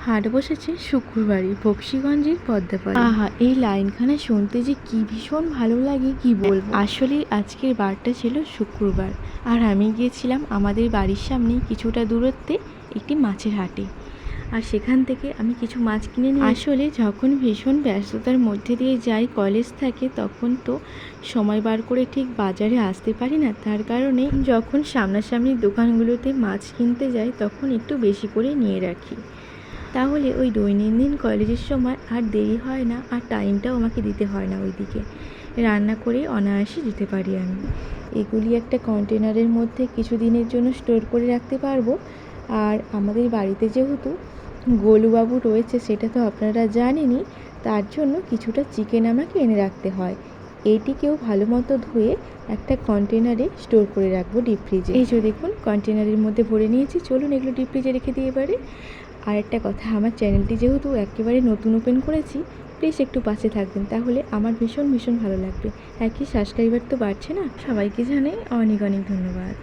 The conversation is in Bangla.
হাট বসেছে শুক্রবারই বক্সিগঞ্জের পদ্মাপাড়ে। আহা, এই লাইনখানা শুনতে যে কি ভীষণ ভালো লাগে কি বলবো। আসলে আজকের বারটা ছিল শুক্রবার, আর আমি গিয়েছিলাম আমাদের বাড়ির সামনে কিছুটা দূরত্বে একটি মাছের হাটে। আর সেখান থেকে আমি কিছু মাছ কিনে নিই। আসলে যখন ভীষণ ব্যস্ততার মধ্যে দিয়ে যাই, কলেজ থাকে, তখন তো সময় বার করে ঠিক বাজারে আসতে পারি না। তার কারণে যখন সামনাসামনি দোকানগুলোতে মাছ কিনতে যাই তখন একটু বেশি করে নিয়ে রাখি। তাহলে ওই দৈনন্দিন কলেজের সময় আর দেরি হয় না, আর টাইমটাও আমাকে দিতে হয় না, ওইদিকে রান্না করে অনায়াসে যেতে পারি আমি। এগুলি একটা কন্টেনারের মধ্যে কিছু দিনের জন্য স্টোর করে রাখতে পারবো। আর আমাদের বাড়িতে যেহেতু গোলুবাবু রয়েছে সেটা তো আপনারা জানেনই, তার জন্য কিছুটা চিকেন আমাকে এনে রাখতে হয়। এইটিকেও ভালো মতো ধুয়ে একটা কন্টেনারে স্টোর করে রাখবো ডিপ ফ্রিজে। এই যে দেখুন কন্টেনারের মধ্যে ভরে নিয়েছি, চলুন এগুলো ডিপ ফ্রিজে রেখে দিয়ে এবারে। আর একটা কথা, আমার চ্যানেলটি যেহেতু একেবারে নতুন ওপেন করেছি, প্লিজ একটু পাশে থাকবেন, তাহলে আমার ভীষণ ভীষণ ভালো লাগবে। আর কি সাবস্ক্রাইবার তো বাড়ছে না। সবাইকে জানাই অনেক অনেক ধন্যবাদ।